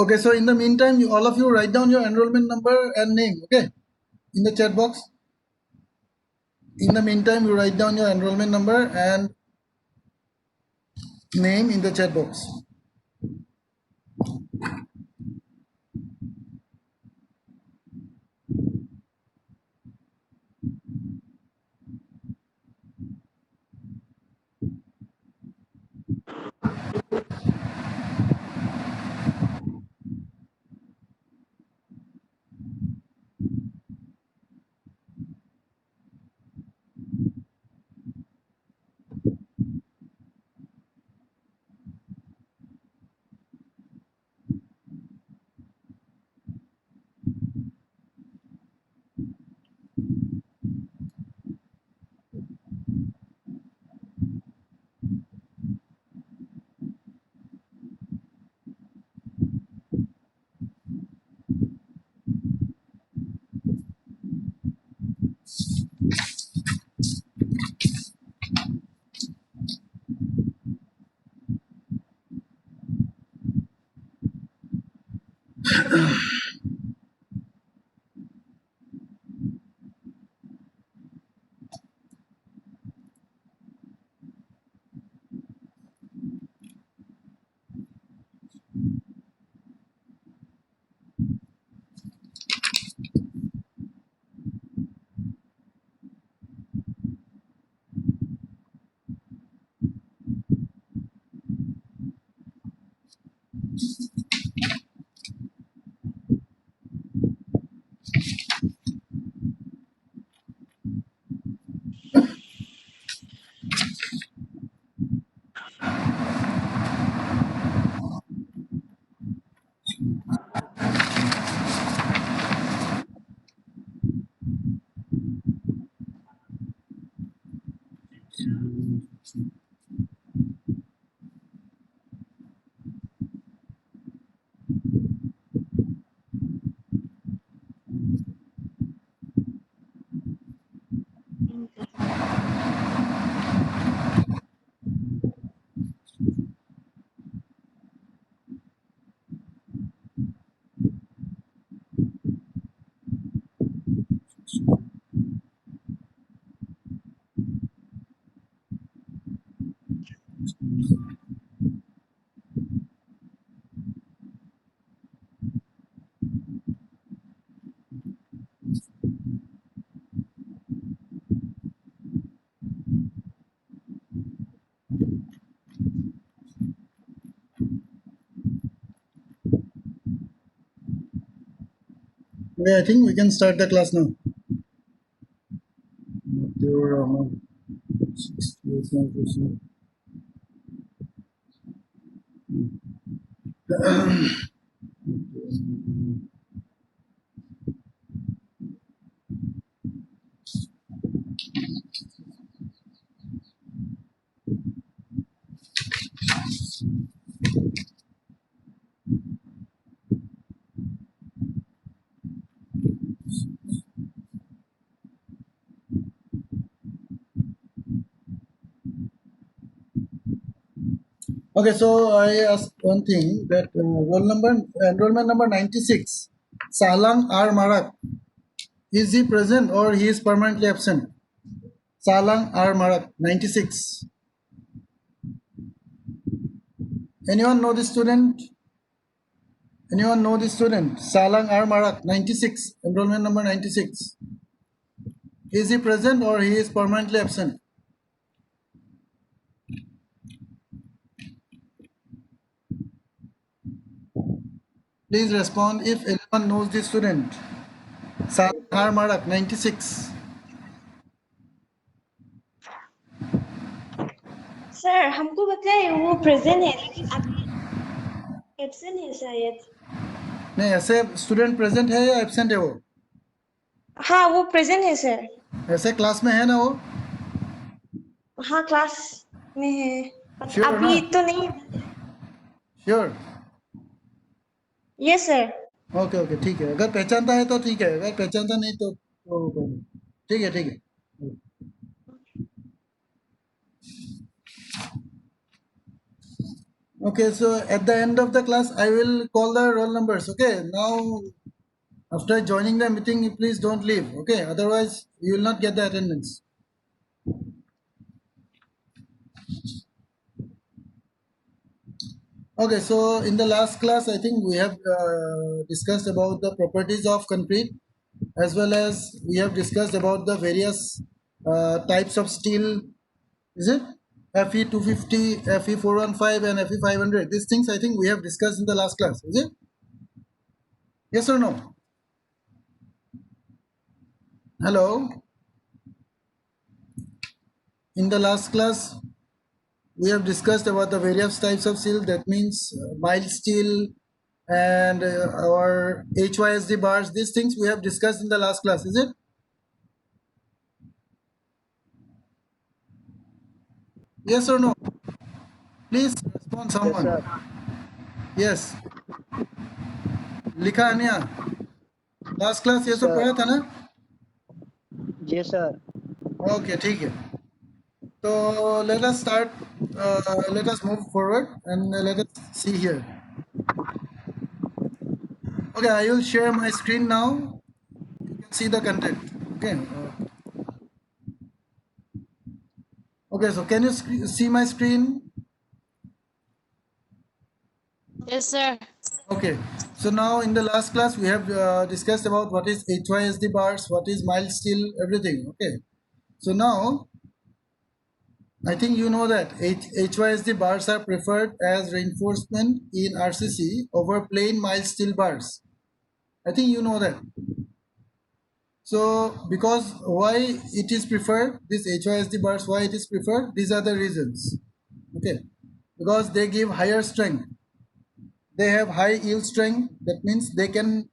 Okay, so in the meantime, all of you write down your enrollment number and name, okay, in the chat box. In the meantime, you write down your enrollment number and name in the chat box. Okay, I think we can start the class now. Okay, so I asked one thing that enrollment number 96, Salang R. Marak, is he present or he is permanently absent? Salang R. Marak, 96. Anyone know this student? Anyone know this student? Salang R. Marak, 96, enrollment number 96. Is he present or he is permanently absent? Please respond if anyone knows this student. Salang R. Marak, 96. Sir हमको बताइए वो present है लेकिन अभी absent है शायद। नहीं, ऐसे स्टूडेंट प्रेजेंट है या एब्सेंट है वो? हाँ वो प्रेजेंट है सर। ऐसे क्लास में है ना वो? हाँ क्लास में है Sure अभी ना? तो नहीं। Sure? Yes sir. Okay okay, ठीक है, अगर पहचानता है तो ठीक है, अगर पहचानता नहीं तो ठीक है ठीक है। Okay, so at the end of the class, I will call the roll numbers. Okay, now after joining the meeting, please don't leave. Okay, otherwise you will not get the attendance. Okay, so in the last class, I think we have discussed about the properties of concrete, as well as we have discussed about the various types of steel. Is it FE 250, FE 415, and FE 500? These things I think we have discussed in the last class. Is it? Yes or no? Hello. In the last class, we have discussed about the various types of steel. That means mild steel and our HYSD bars. These things we have discussed in the last class. Is it? Yes or no? Please respond Yes, someone. sir. Yes. लिखा अन्या last class ये सब Sir. पढ़ा था ना? Yes, sir. Okay ठीक है. So let us start. Let us move forward and let us see here. Okay, I will share my screen now. You can see the content. Okay. Okay. So can you see my screen? Yes, sir. Okay. So now in the last class we have discussed about what is HYSD bars, what is mild steel, everything. Okay. So now I think you know that HYSD bars are preferred as reinforcement in RCC over plain mild steel bars. I think you know that. So because why it is preferred, this HYSD bars, why it is preferred, these are the reasons. Okay. Because they give higher strength. They have high yield strength. That means they can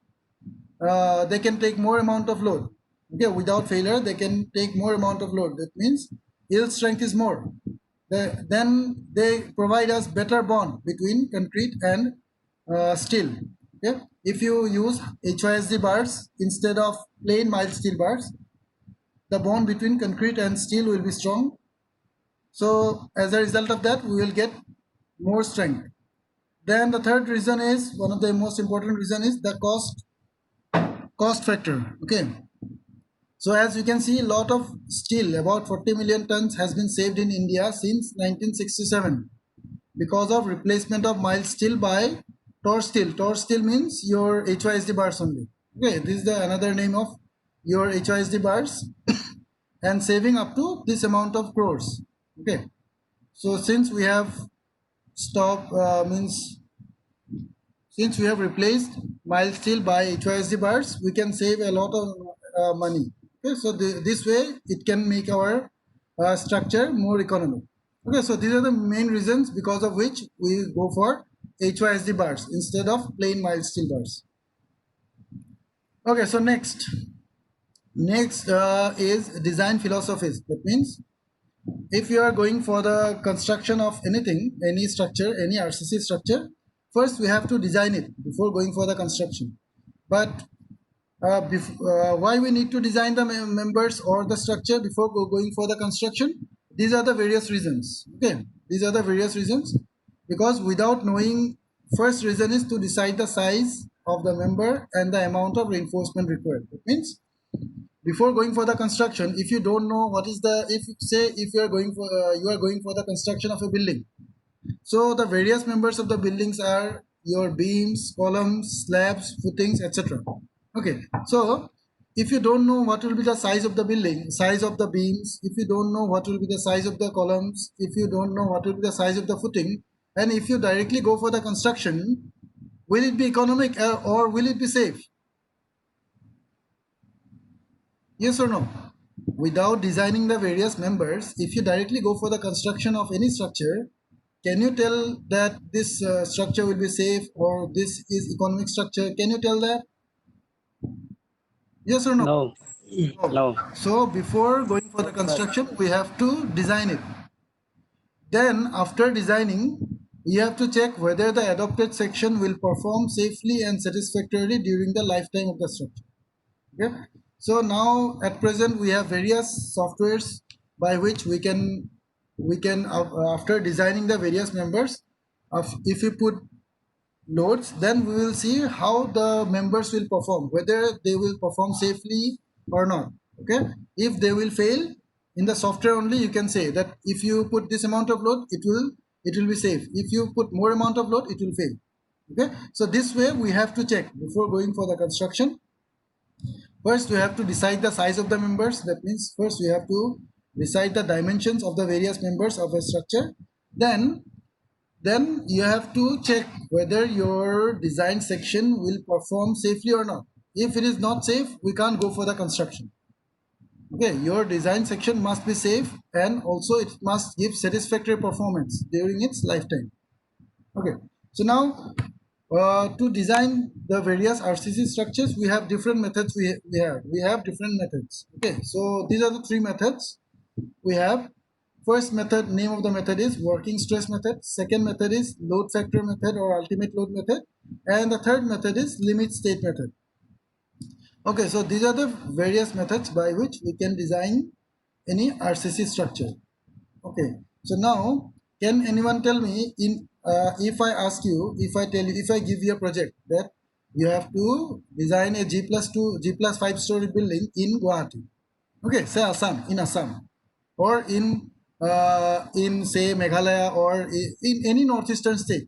take more amount of load. Okay, without failure, they can take more amount of load. That means yield strength is more. Then they provide us better bond between concrete and steel. Okay, if you use HYSD bars instead of plain mild steel bars, the bond between concrete and steel will be strong. So as a result of that, we will get more strength. Then the third reason is, one of the most important reason is the cost factor. Okay, so as you can see, a lot of steel, about 40 million tons, has been saved in India since 1967 because of replacement of mild steel by torch steel. Torch steel means your HYSD bars only. Okay, this is the another name of your HYSD bars and saving up to this amount of crores. Okay, so since we have stopped means since we have replaced mild steel by HYSD bars, we can save a lot of money. Okay, so this way it can make our structure more economic. Okay, so these are the main reasons because of which we go for HYSD bars instead of plain mild steel bars. Okay, so next is design philosophies. That means if you are going for the construction of anything, any structure, any RCC structure, first we have to design it before going for the construction. But why we need to design the members or the structure before going for the construction? These are the various reasons. Okay, these are the various reasons, because without knowing, first reason is to decide the size of the member and the amount of reinforcement required. That means before going for the construction, if you don't know what is the, if say if you are going for the construction of a building, so the various members of the buildings are your beams, columns, slabs, footings, etc. Okay, so if you don't know what will be the size of the building, size of the beams, if you don't know what will be the size of the columns, if you don't know what will be the size of the footing, and if you directly go for the construction, will it be economic or will it be safe? Yes or no? Without designing the various members, if you directly go for the construction of any structure, can you tell that this structure will be safe or this is economic structure? Can you tell that? Yes or no? No, No. no. So before going for the No, sir. construction, we have to design it. Then after designing, you have to check whether the adopted section will perform safely and satisfactorily during the lifetime of the structure. Okay, so now at present we have various softwares by which we can after designing the various members, if we put loads, then we will see how the members will perform, whether they will perform safely or not. Okay, if they will fail in the software only, you can say that if you put this amount of load, it will be safe. If you put more amount of load, it will fail. Okay, so this way we have to check before going for the construction. First, we have to decide the size of the members. That means first we have to decide the dimensions of the various members of a structure. Then you have to check whether your design section will perform safely or not. If it is not safe, we can't go for the construction. Okay, your design section must be safe, and also it must give satisfactory performance during its lifetime. Okay, so now to design the various RCC structures, we have different methods. We have different methods. Okay, so these are the three methods we have. First method, name of the method is working stress method. Second method is load factor method or ultimate load method. And the third method is limit state method. Okay, so these are the various methods by which we can design any RCC structure. Okay, so now can anyone tell me, in if I ask you, if I give you a project that you have to design a G+2, G+5 story building in Guwahati. Okay, say Assam, in Assam, or in say Meghalaya, or in any northeastern state.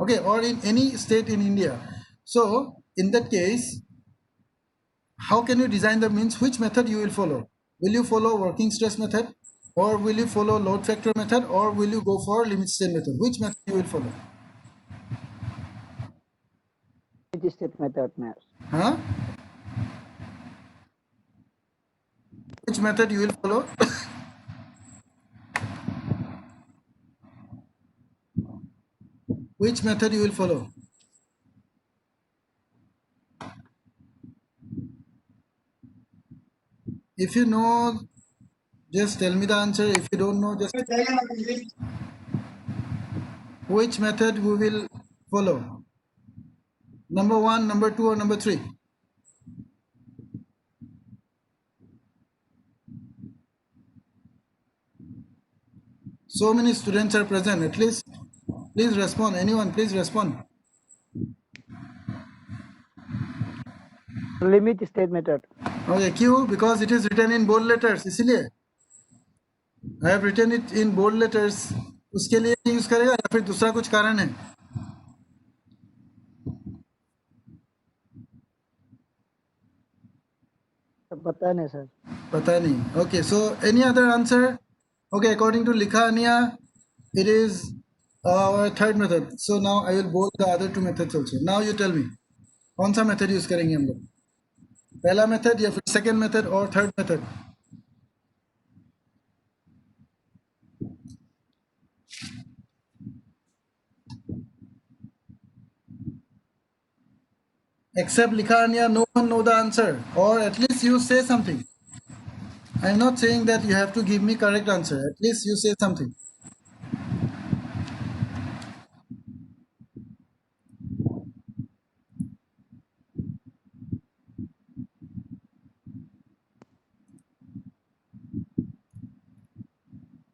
Okay, or in any state in India. So in that case, how can you design the means? Which method you will follow? Will you follow working stress method, or will you follow load factor method, or will you go for limit state method? Which method you will follow? Limit state method, mass. Huh? Which method you will follow? Which method you will follow? If you know, just tell me the answer. If you don't know, just which method we will follow. Number one, number two, or number three? So many students are present. At least, please respond. Anyone, please respond. Limit state method. Okay, क्यों? Because it is written in bold letters. इसलिए I have written it in bold letters. उसके लिए use करेगा या फिर दूसरा कुछ कारण है? पता नहीं सर. पता नहीं. Okay, so any other answer? Okay, according to Likha Ania, it is our third method. So now I will bold the other two methods also. Now you tell me, कौन सा method use करेंगे हम लोग? पहला method या फिर second method और third method? Except Likha Ania, no one know the answer, or at least you say something. I am not saying that you have to give me correct answer. At least you say something.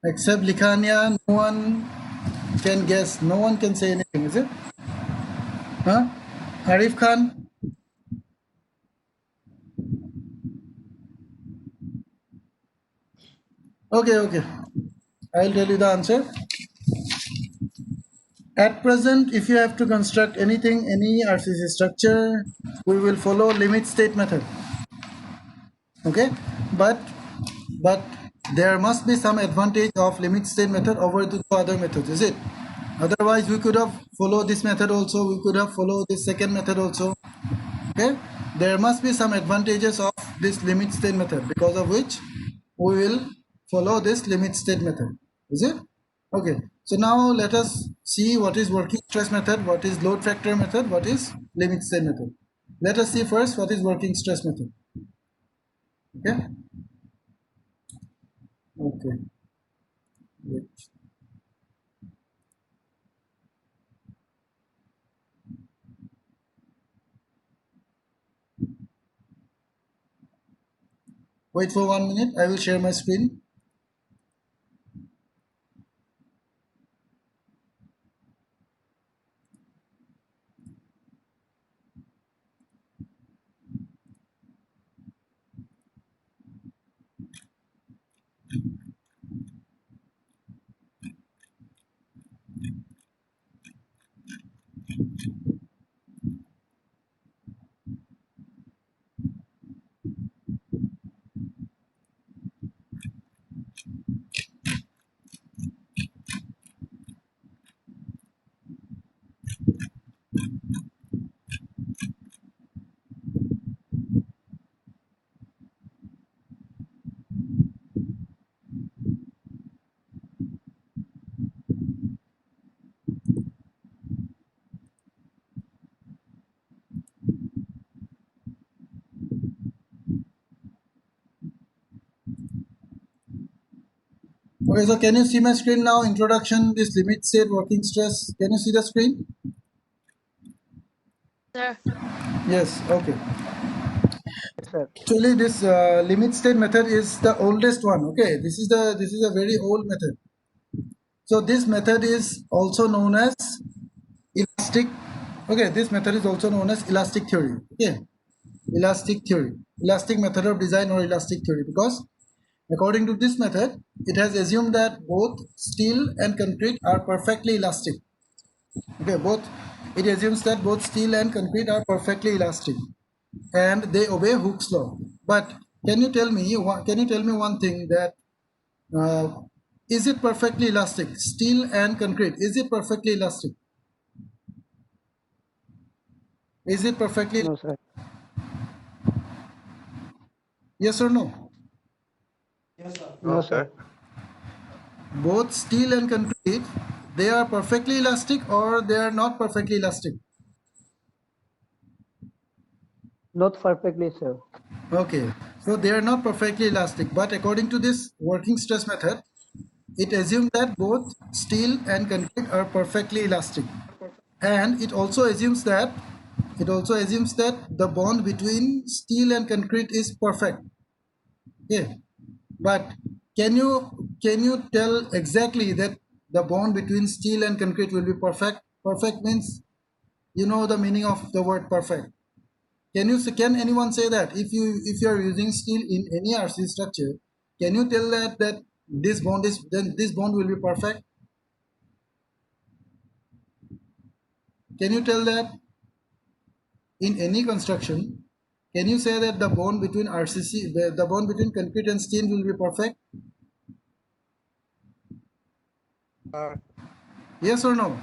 Except Likhania, no one can guess. No one can say anything, is it? Huh? Arif Khan? Okay. I'll tell you the answer. At present, if you have to construct anything, any RCC structure, we will follow limit state method. Okay, but there must be some advantage of limit state method over the other methods, is it? Otherwise, we could have followed this method also. We could have followed this second method also. Okay, there must be some advantages of this limit state method, because of which we will follow this limit state method, is it? Okay, so now let us see what is working stress method, what is load factor method, what is limit state method. Let us see first what is working stress method. Okay. Wait. Wait for 1 minute. I will share my screen. Okay, so can you see my screen now? Introduction, this limit state, working stress. Can you see the screen? Sir. Yes, okay. Yes, sir. Actually, this limit state method is the oldest one. Okay, this is a very old method. So this method is also known as elastic. Okay, this method is also known as elastic theory. Okay, elastic theory, elastic method of design or elastic theory, because according to this method, it has assumed that both steel and concrete are perfectly elastic. Okay, both it assumes that both steel and concrete are perfectly elastic, and they obey Hooke's law. But can you tell me? Can you tell me one thing that is it perfectly elastic? Steel and concrete, is it perfectly elastic? Is it perfectly? No, sir. Yes or no? No, sir. Both steel and concrete, they are perfectly elastic or they are not perfectly elastic? Not perfectly, sir. Okay, so they are not perfectly elastic, but according to this working stress method, it assumes that both steel and concrete are perfectly elastic, and it also assumes that the bond between steel and concrete is perfect. Okay, but can you tell exactly that the bond between steel and concrete will be perfect? Perfect means, you know the meaning of the word perfect. Can anyone say that if you are using steel in any RC structure, can you tell that this bond will be perfect? Can you tell that in any construction? Can you say that the bond between the bond between concrete and steel will be perfect? Yes or no?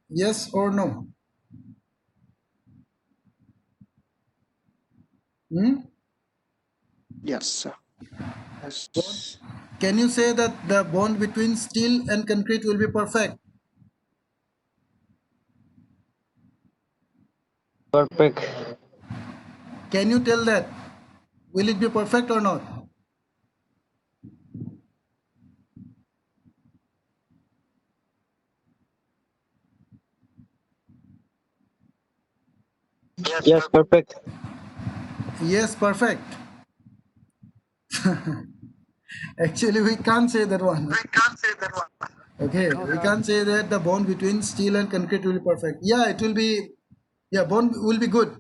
Yes or no? Hmm? Yes, sir. Yes. Can you say that the bond between steel and concrete will be perfect? Perfect. Can you tell that? Will it be perfect or not? Yes, perfect. Yes, perfect. Actually, we can't say that one. Okay, No, we sir. can't say that the bond between steel and concrete will be perfect. Yeah, it will be. Yeah, bond will be good.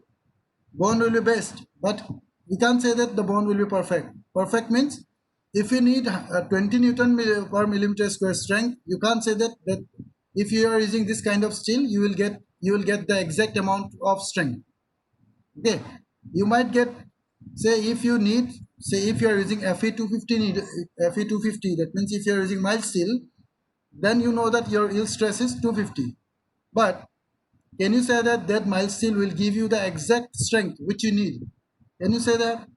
Bond will be best, but we can't say that the bond will be perfect. Perfect means if you need 20 Newton per millimeter square strength, you can't say that if you are using this kind of steel, you will get the exact amount of strength. Okay, you might get, say if you are using Fe250, that means if you are using mild steel, then you know that your yield stress is 250. But can you say that mild steel will give you the exact strength which you need? Can you say that?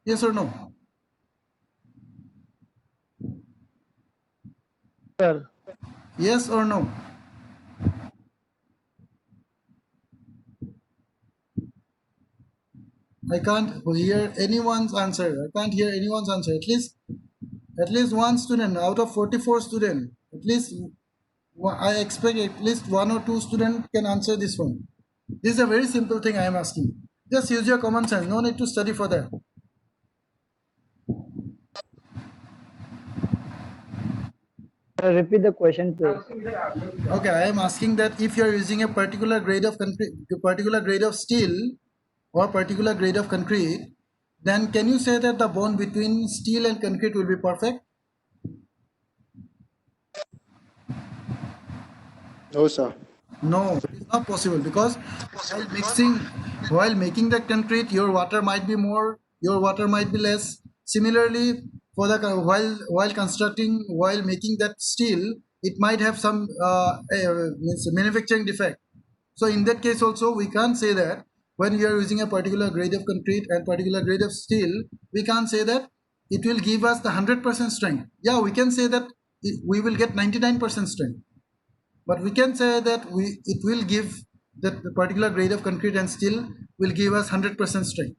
Yes or no? Sir. Yes or no? I can't hear anyone's answer. I can't hear anyone's answer. At least one student out of 44 students. I expect at least one or two students can answer this one. This is a very simple thing I am asking. Just use your common sense. No need to study for that. Repeat the question, please. Okay, I am asking that if you are using a particular grade of concrete, particular grade of steel or particular grade of concrete, then can you say that the bond between steel and concrete will be perfect? No, sir. No, it is not possible, because while mixing, while making the concrete, your water might be more, your water might be less. Similarly, for the while constructing, while making that steel, it might have some means manufacturing defect. So in that case also, we can't say that when we are using a particular grade of concrete and particular grade of steel, we can't say that it will give us the 100% strength. Yeah, we can say that we will get 99% strength, but we can say that it will give that particular grade of concrete and steel will give us 100% strength.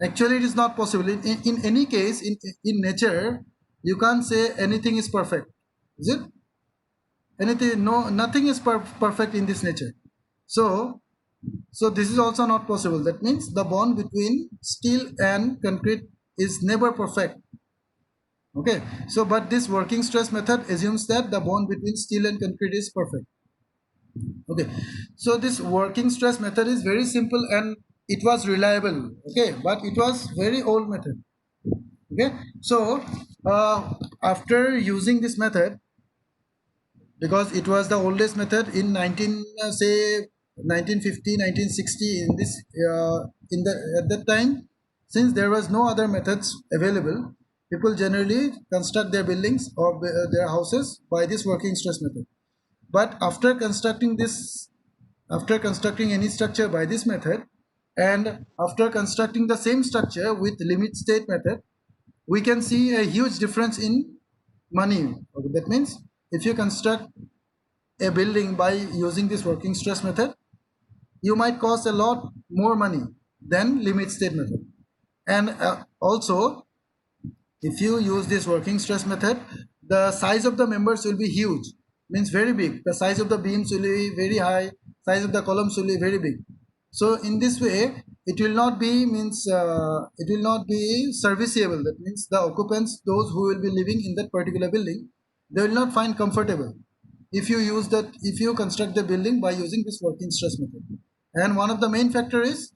Actually, it is not possible. In any case, in nature, you can't say anything is perfect. Is it? Anything, no, nothing is perfect in this nature. So this is also not possible. That means the bond between steel and concrete is never perfect. Okay, so but this working stress method assumes that the bond between steel and concrete is perfect. Okay, so this working stress method is very simple and it was reliable. Okay, but it was very old method. Okay, so after using this method, because it was the oldest method in 1950 1960, in this in the at that time, since there was no other methods available, people generally construct their buildings or their houses by this working stress method. But after constructing any structure by this method, and after constructing the same structure with limit state method, we can see a huge difference in money. Okay, that means if you construct a building by using this working stress method, you might cost a lot more money than limit state method. And also, if you use this working stress method, the size of the members will be huge, means very big. The size of the beams will be very high, size of the columns will be very big. So in this way, it will not be it will not be serviceable. That means the occupants, those who will be living in that particular building, they will not find comfortable if you use that, if you construct the building by using this working stress method. And one of the main factor is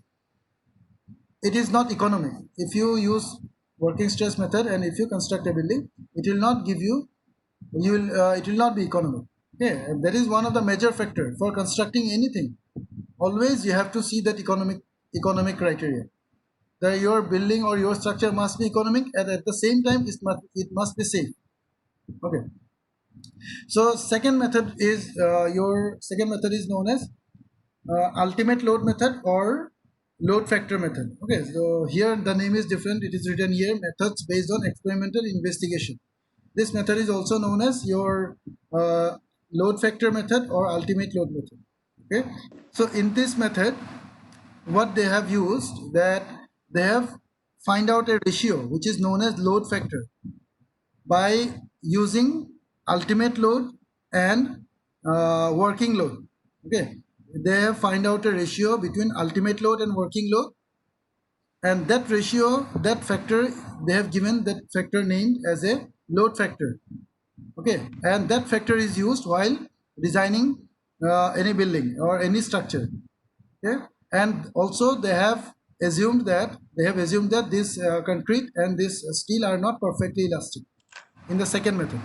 it is not economic. If you use working stress method and if you construct a building, it will not give you, you will it will not be economic. Okay, and that is one of the major factor for constructing anything. Always you have to see that economic criteria, that your building or your structure must be economic, and at the same time it must be safe. Okay, so second method is your second method is known as ultimate load method or load factor method. Okay, so here the name is different. It is written here, methods based on experimental investigation. This method is also known as your load factor method or ultimate load method. Okay, so in this method, what they have used, that they have find out a ratio which is known as load factor by using ultimate load and working load. Okay, they have find out a ratio between ultimate load and working load, and that ratio, that factor, they have given that factor named as a load factor. Okay, and that factor is used while designing any building or any structure. Okay, and also they have assumed that this concrete and this steel are not perfectly elastic in the second method.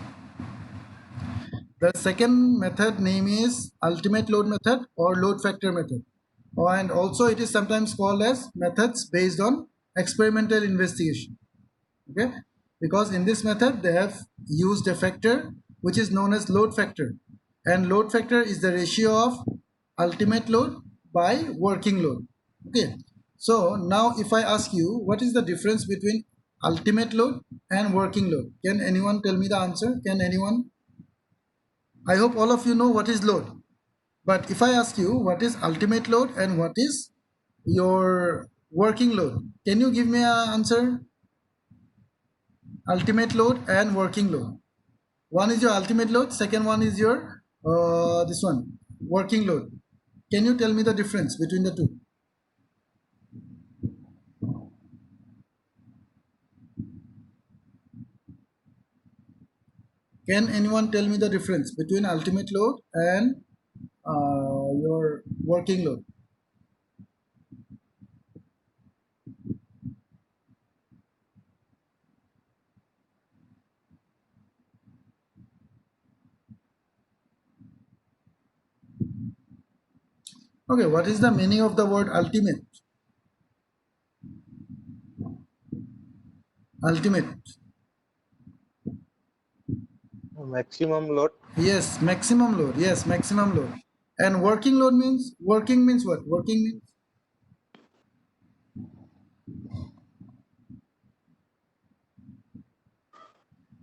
The second method name is ultimate load method or load factor method. And also it is sometimes called as methods based on experimental investigation. Okay, because in this method they have used a factor which is known as load factor, and load factor is the ratio of ultimate load by working load. Okay, so now if I ask you what is the difference between ultimate load and working load, can anyone tell me the answer? Can anyone? I hope all of you know what is load. But if I ask you what is ultimate load and what is your working load, can you give me an answer? Ultimate load and working load. One is your ultimate load, second one is your this one, working load. Can you tell me the difference between the two? Can anyone tell me the difference between ultimate load and your working load? Okay, what is the meaning of the word ultimate? Ultimate. Maximum load. Yes, maximum load. Yes, maximum load. And working load means, working means what? Working means,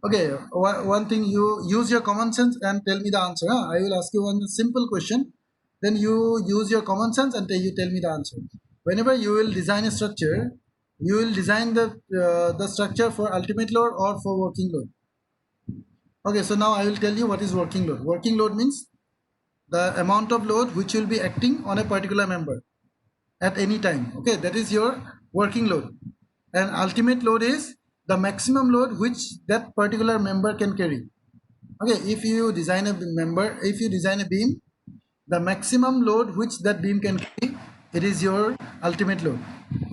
okay, one thing, you use your common sense and tell me the answer. Huh? I will ask you one simple question. Then you use your common sense and you tell me the answer. Whenever you will design a structure, you will design the structure for ultimate load or for working load. Okay, so now I will tell you what is working load. Working load means the amount of load which will be acting on a particular member at any time. Okay, that is your working load. And ultimate load is the maximum load which that particular member can carry. Okay, if you design a if you design a beam, the maximum load which that beam can carry, it is your ultimate load.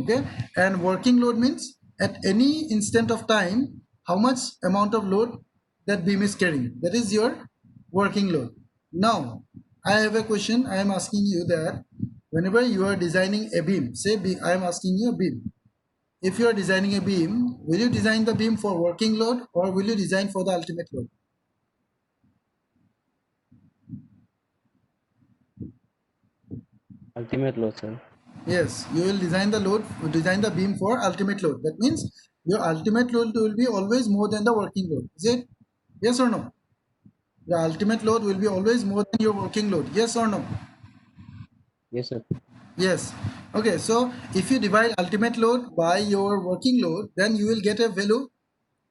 Okay, and working load means at any instant of time how much amount of load that beam is carrying, that is your working load. Now I have a question. I am asking you that whenever you are designing a beam, say I am asking you a beam. If you are designing a beam, will you design the beam for working load or will you design for the ultimate load? Ultimate load, sir. Yes, you will design the beam for ultimate load. That means your ultimate load will be always more than the working load. Is it? Yes or no? The ultimate load will be always more than your working load. Yes or no? Yes, sir. Yes. Okay, so if you divide ultimate load by your working load, then you will get a value.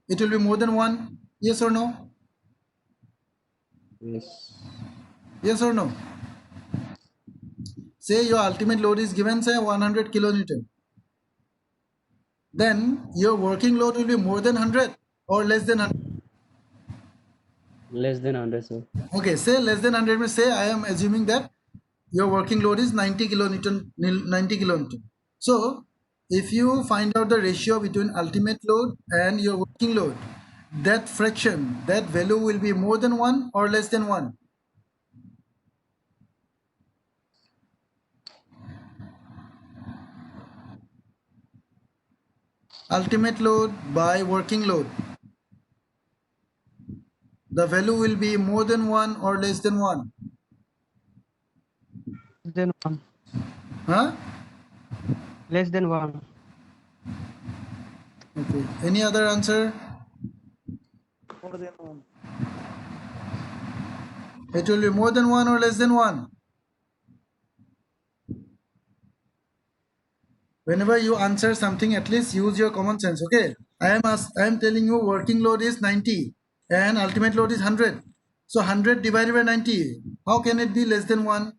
It will be more than 1. Yes or no? Yes. Yes or no? Say your ultimate load is given, say 100 kilonewton. Then your working load will be more than 100 or less than 100. Less than 100, sir. Okay, say less than 100 means, say I am assuming that your working load is 90 kilonewton, 90 kilonewton. So if you find out the ratio between ultimate load and your working load, that fraction, that value will be more than 1 or less than 1. Ultimate load by working load, the value will be more than 1 or less than 1. Less than 1. Huh? Less than 1. Okay. Any other answer? More than 1. It will be more than 1 or less than 1. Whenever you answer something, at least use your common sense. Okay, I am telling you working load is 90 and ultimate load is 100. So 100 divided by 90, how can it be less than 1?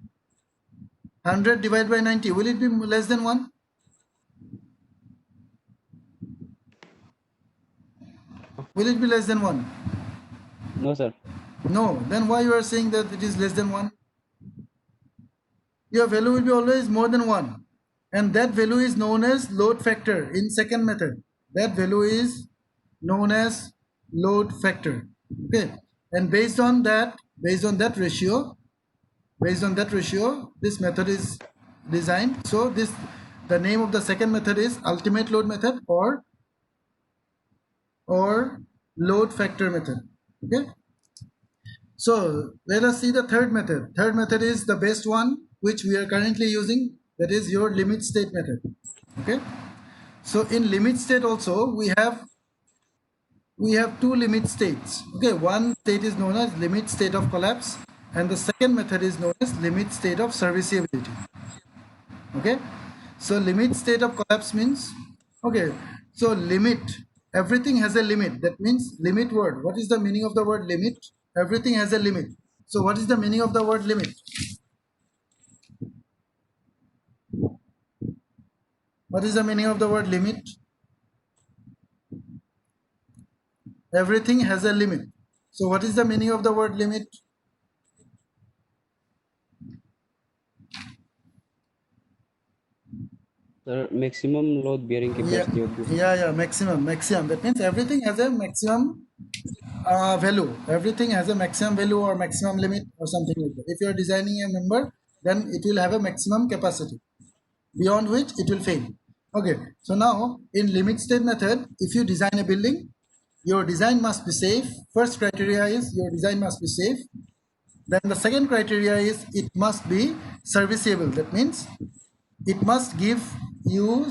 100 divided by 90, will it be less than 1? Will it be less than 1? No, sir. No. Then why you are saying that it is less than 1? Your value will be always more than 1, and that value is known as load factor in second method. That value is known as load factor. Okay, and based on that ratio, this method is designed. So the name of the second method is ultimate load method or load factor method. Okay, so let us see the third method. Third method is the best one which we are currently using, that is your limit state method. Okay, so in limit state also we have two limit states. Okay, one state is known as limit state of collapse and the second method is known as limit state of serviceability. Okay, so limit state of collapse means, okay, so limit, everything has a limit. That means limit word, what is the meaning of the word limit? Everything has a limit. So what is the meaning of the word limit? What is the meaning of the word limit? Everything has a limit. So what is the meaning of the word limit? Sir, maximum load bearing capacity of the Maximum. That means everything has a maximum value. Everything has a maximum value or maximum limit or something like that. If you are designing a member, then it will have a maximum capacity, beyond which it will fail. Okay, so now in limit state method, if you design a building, your design must be safe. First criteria is your design must be safe. Then the second criteria is it must be serviceable. That means it must give you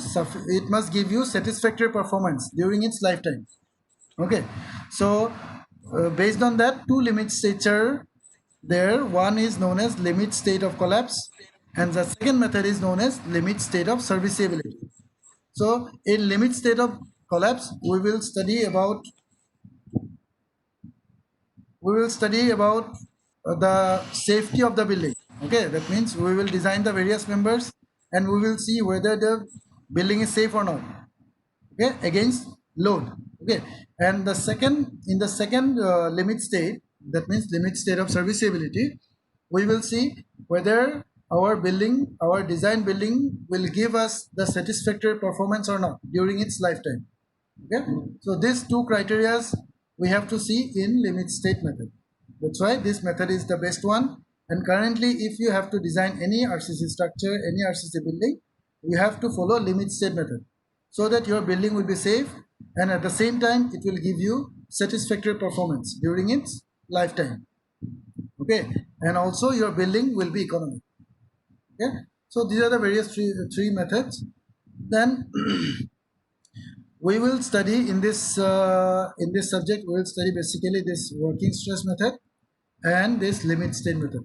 satisfactory performance during its lifetime. Okay, so based on that, two limit states are there. One is known as limit state of collapse, and the second method is known as limit state of serviceability. So in limit state of collapse, we will study about the safety of the building. Okay, that means we will design the various members and we will see whether the building is safe or not, okay, against load. Okay, and in the second limit state, that means limit state of serviceability, we will see whether our design building will give us the satisfactory performance or not during its lifetime. Okay, so these two criteria we have to see in limit state method. That's why this method is the best one. And currently, if you have to design any RCC structure, any RCC building, you have to follow limit state method, so that your building will be safe and at the same time it will give you satisfactory performance during its lifetime. Okay, and also your building will be economic. Okay, so these are the various three methods. Then we will study in this subject, we will study basically this working stress method and this limit state method.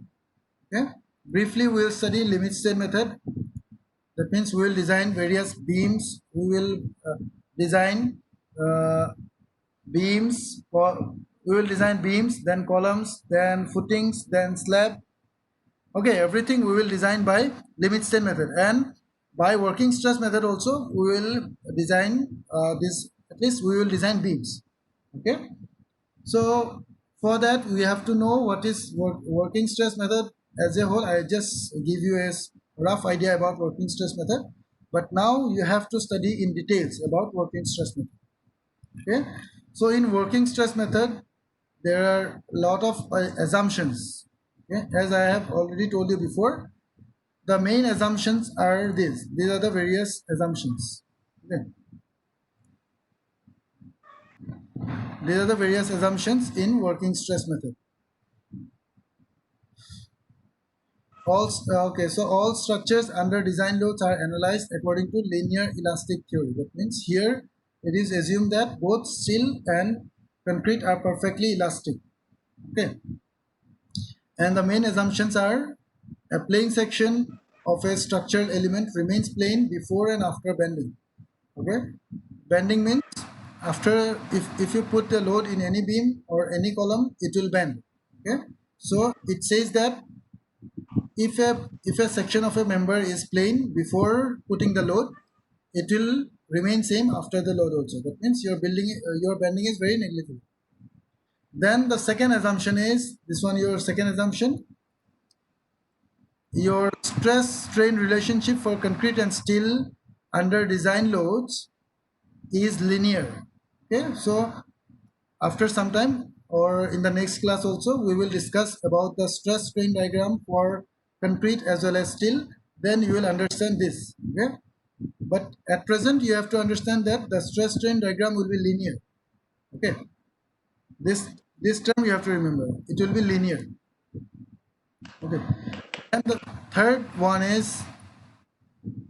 Okay, briefly we will study limit state method. That means we will design various beams. We will design uh, beams. We will design beams, then columns, then footings, then slab. Okay, everything we will design by limit state method, and by working stress method also we will design this. At least we will design beams. Okay, so for that we have to know what is working stress method as a whole. I just give you a rough idea about working stress method, but now you have to study in details about working stress method. Okay, so in working stress method there are a lot of assumptions. Okay, as I have already told you before, the main assumptions are these are the various assumptions. Okay, these are the various assumptions in working stress method. So all structures under design loads are analyzed according to linear elastic theory. That means here it is assumed that both steel and concrete are perfectly elastic. Okay, and the main assumptions are a plane section of a structural element remains plane before and after bending. Okay, bending means after, if you put the load in any beam or any column, it will bend. Okay, so it says that if a section of a member is plane before putting the load, it will remain same after the load also. That means your bending is very negligible. Then the second assumption is this one. Your second assumption, your stress strain relationship for concrete and steel under design loads is linear. Okay, so after some time or in the next class also we will discuss about the stress strain diagram for concrete as well as steel. Then you will understand this. Okay, but at present you have to understand that the stress strain diagram will be linear. Okay, this term you have to remember, it will be linear. Okay, and the third one is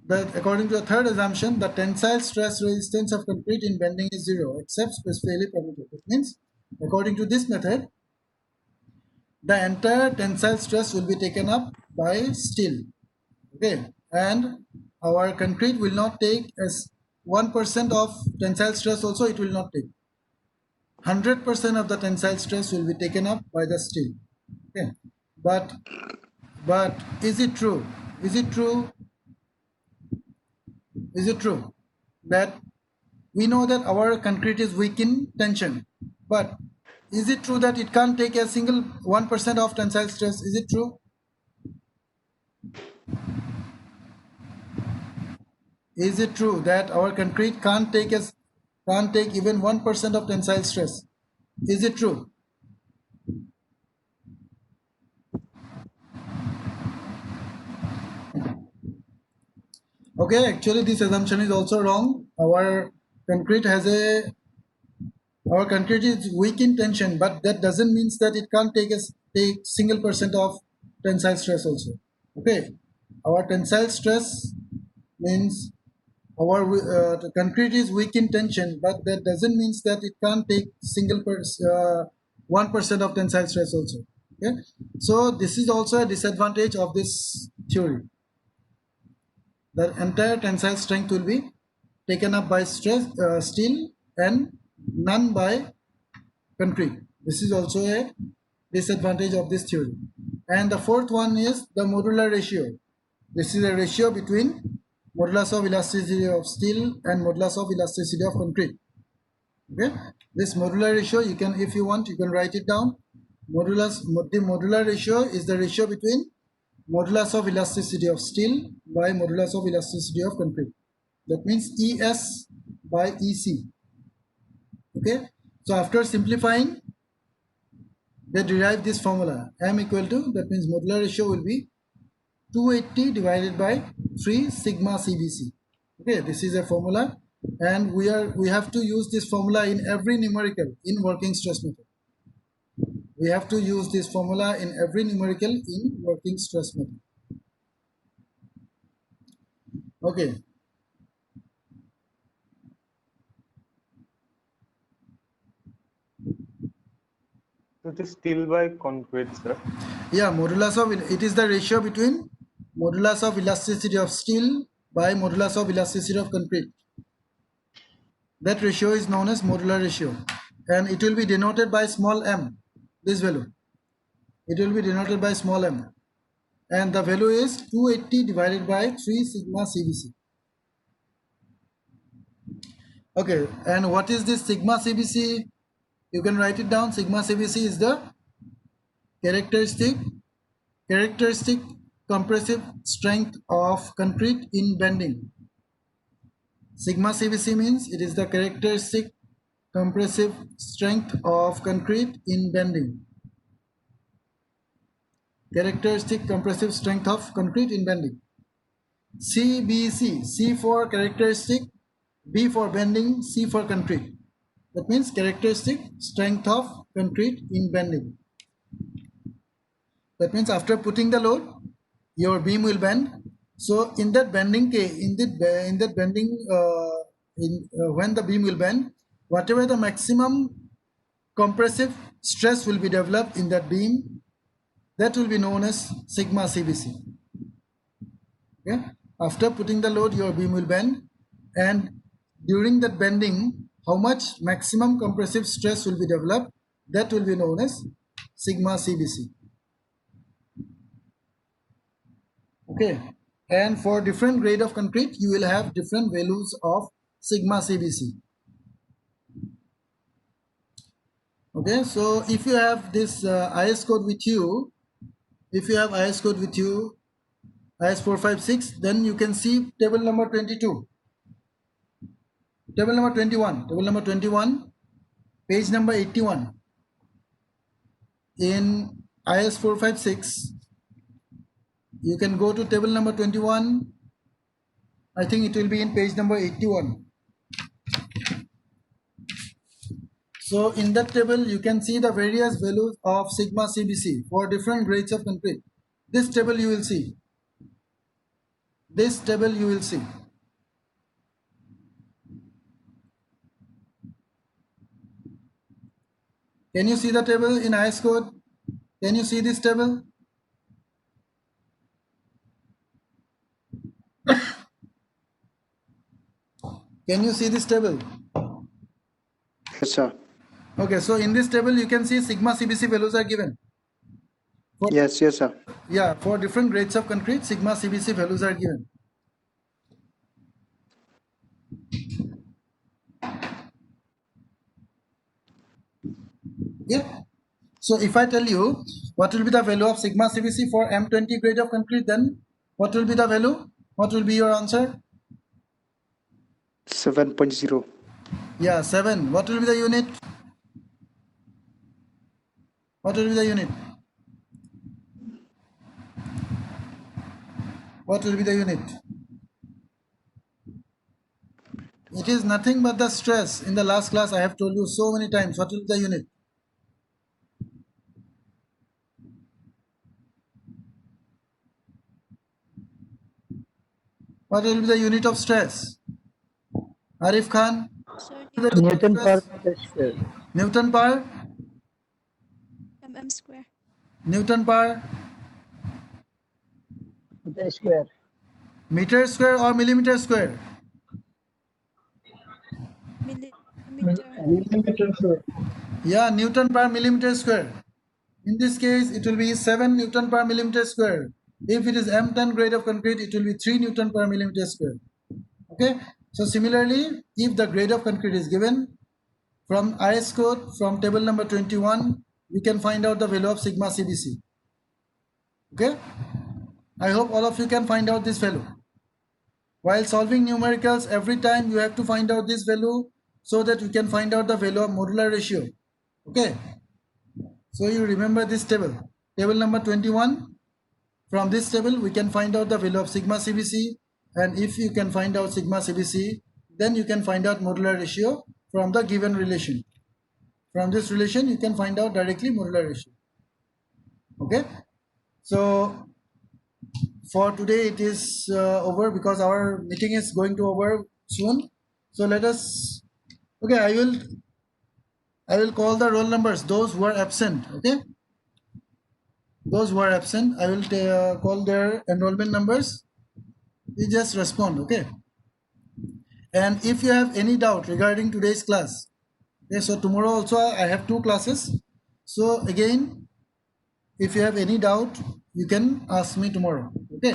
that according to the third assumption, the tensile stress resistance of concrete in bending is zero except specifically permitted. It means according to this method, the entire tensile stress will be taken up by steel. Okay, and our concrete will not take as 1% of tensile stress also, it will not take. 100% of the tensile stress will be taken up by the steel. Okay, but is it true? Is it true that we know that our concrete is weak in tension, but is it true that it can't take a single 1% of tensile stress? Is it true? Is it true that our concrete can't take even 1% of tensile stress? Is it true? Okay, actually this assumption is also wrong. Concrete is weak in tension, but that doesn't mean that it can't take single percent of tensile stress also. Okay, our tensile stress means the concrete is weak in tension, but that doesn't mean that it can't take 1% of tensile stress also. Okay, so this is also a disadvantage of this theory. The entire tensile strength will be taken up by steel and none by concrete. This is also a disadvantage of this theory. And the fourth one is the modular ratio. This is a ratio between modulus of elasticity of steel and modulus of elasticity of concrete. Okay, this modular ratio, you can, if you want, you can write it down. The modular ratio is the ratio between modulus of elasticity of steel by modulus of elasticity of concrete. That means ES by EC. Okay, so after simplifying, they derive this formula. M equal to, that means modular ratio will be 280 divided by 3 sigma CBC. Okay, this is a formula, and we have to use this formula in every numerical in working stress method. We have to use this formula in every numerical in working stress method. Okay. It is steel by concrete, sir. Yeah, modulus of it is the ratio between modulus of elasticity of steel by modulus of elasticity of concrete. That ratio is known as modular ratio, and it will be denoted by small m. This value, it will be denoted by small m, and the value is 280 divided by 3 sigma CBC. Okay, and what is this sigma CBC? You can write it down. Sigma CBC is the characteristic compressive strength of concrete in bending. Sigma CBC means it is the characteristic compressive strength of concrete in bending. Characteristic compressive strength of concrete in bending. CBC, C for characteristic, B for bending, C for concrete. That means characteristic strength of concrete in bending. That means after putting the load, your beam will bend. So in that bending case, when the beam will bend, whatever the maximum compressive stress will be developed in that beam, that will be known as sigma CBC. Okay? After putting the load, your beam will bend, and during that bending, how much maximum compressive stress will be developed, that will be known as sigma CBC. Okay, and for different grade of concrete, you will have different values of sigma CBC. Okay, so if you have this IS code with you, IS 456, then you can see table number 22, table number 21, page number 81. In IS 456, you can go to table number 21. I think it will be in page number 81. So in that table, you can see the various values of sigma CBC for different grades of concrete. This table you will see. Can you see the table in IS code? Can you see this table? Can you see this table? Yes, sir. Okay, so in this table, you can see sigma CBC values are given. Yes, sir. Yeah, for different grades of concrete, sigma CBC values are given. Okay. So if I tell you what will be the value of sigma CBC for M20 grade of concrete, then what will be the value? What will be your answer? 7.0. Yeah, 7. What will be the unit? What will be the unit? What will be the unit? It is nothing but the stress. In the last class, I have told you so many times. What will be the unit? What will be the unit of stress? Arif Khan? Sir, The unit of Newton per stress? meter square. Newton per? mm square. Newton per Meter square. meter square or millimeter square? Millimeter. Millimeter square. Yeah, Newton per millimeter square. In this case, it will be 7 Newton per millimeter square. If it is M10 grade of concrete, it will be 3 Newton per millimeter square. Okay. So similarly, if the grade of concrete is given from IS code from table number 21, we can find out the value of sigma CBC. Okay. I hope all of you can find out this value. While solving numericals, every time you have to find out this value so that you can find out the value of modular ratio. Okay. So you remember this table. Table number 21. From this table, we can find out the value of sigma CBC, and if you can find out sigma CBC, then you can find out modular ratio from the given relation. From this relation, you can find out directly modular ratio. Okay. So for today, it is over because our meeting is going to over soon. So let us. Okay, I will call the roll numbers. Those who are absent. Okay. Those who are absent, I will call their enrollment numbers. You just respond. Okay. And if you have any doubt regarding today's class, okay, so tomorrow also I have 2 classes. So again, if you have any doubt, you can ask me tomorrow. Okay.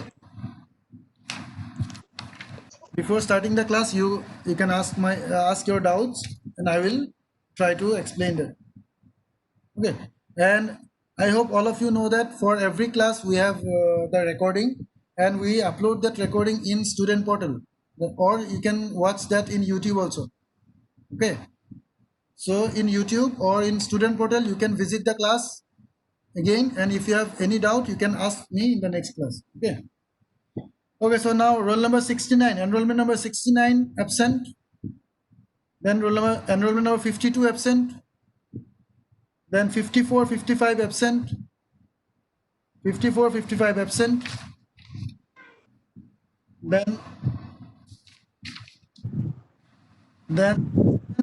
Before starting the class, you can ask your doubts, and I will try to explain them. Okay. And I hope all of you know that for every class we have the recording, and we upload that recording in student portal, or you can watch that in YouTube also. Okay. So in YouTube or in student portal, you can visit the class again, and if you have any doubt, you can ask me in the next class. Okay. Okay, so now roll number 69, enrollment number 69 absent. Then enrollment number 52 absent. Then 54, 55 absent. 54, 55 absent. Then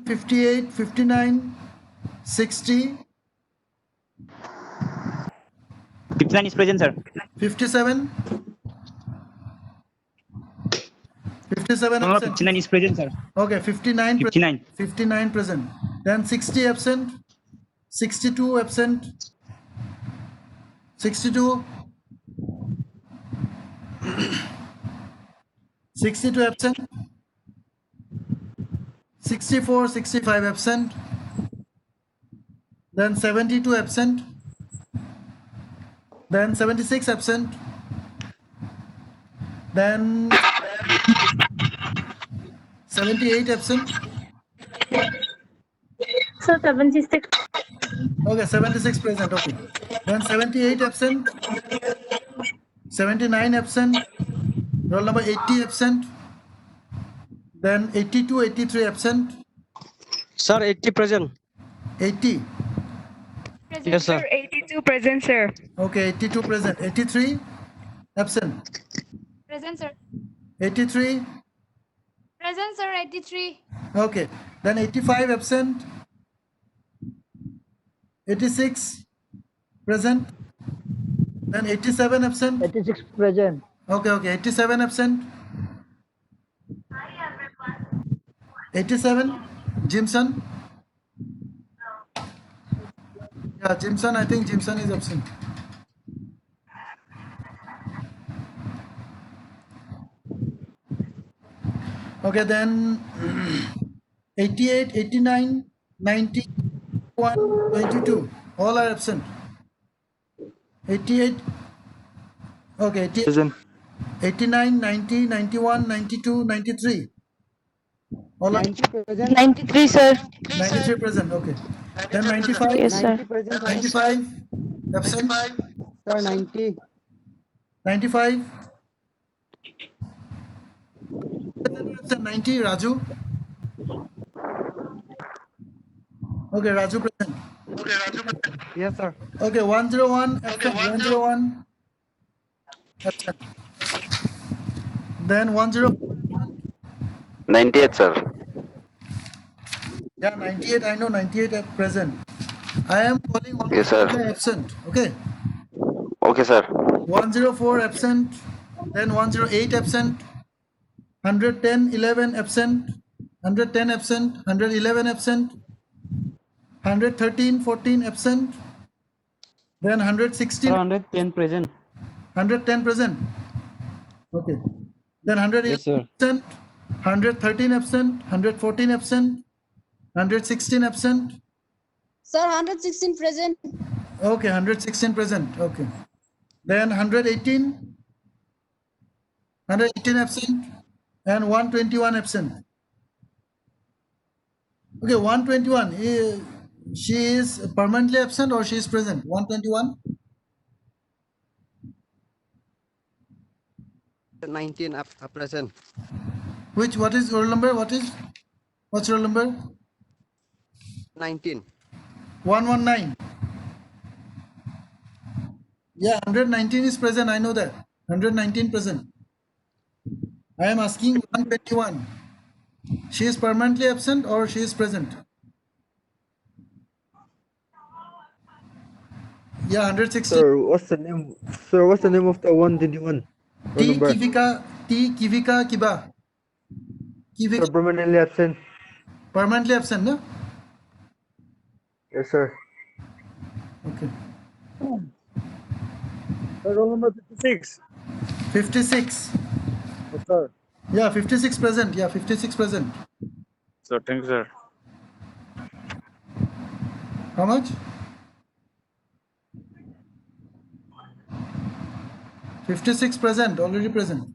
58, 59, 60. 59 is present, sir. 57. 57 No, absent. 59 is present, sir. Okay, 59 59. present. 59 present. Then 60 absent. 62 absent. 62. 62 absent. 64, 65 absent. Then 72 absent. Then 76 absent. Then 78 absent. So 76. Okay, 76 present. Okay. Then 78 absent. 79 absent. Roll number 80 absent. Then 82, 83 absent. Sir, 80 present. 80. Present. Yes, sir. 82 present, sir. Okay, 82 present. 83 absent. Present, sir. 83. Present, sir. 83. Okay. Then 85 absent. 86 present. Then 87 absent. 86 present. Okay. 87 absent. 87. Jimson. Yeah, Jimson. I think Jimson is absent. Okay, then 88, 89, 90, 22. All are absent. 88. Okay, 88, Present. 89, 90, 91, 92, 93. All are 93, sir. 93 present. Okay. Then 95, Yes, sir. 95 absent. Sir, 90. 95 absent. 90 Raju. Okay, Raju present. Yes, sir. Okay, 101 absent. 101 absent. Then 10. 98, sir. Yeah, 98. I know 98 at present. I am calling all Yes, sir. the absent. Okay. Okay, sir. 104 absent. Then 108 absent. 110, 11 absent. 110 absent. 111 absent. 113, 14 absent. Then Sir, 116, 110 present. 110 present. Okay. Then 111 Yes, sir. absent. 113 absent. 114 absent. 116 absent. Sir, 116 present. Okay, 116 present. Okay. Then 118. 118 absent. And 121 absent. Okay, 121. She is permanently absent or she is present? 121. 19 present. What is roll number? What's roll number? 19. 119. Yeah, 119 is present. I know that. 119 present. I am asking 121. She is permanently absent or she is present? Yeah, 160. Sir, what's the name? Sir, what's the name of the 121? Roll T number. Kivika Kiba. Sir, Kivika permanently absent. permanently absent, no? Yes, sir. Okay. Sir, roll number 56. 56. Yes, sir. Yeah, 56 present. Yeah, 56 present. So thank you, sir. How much? 56 present, already present.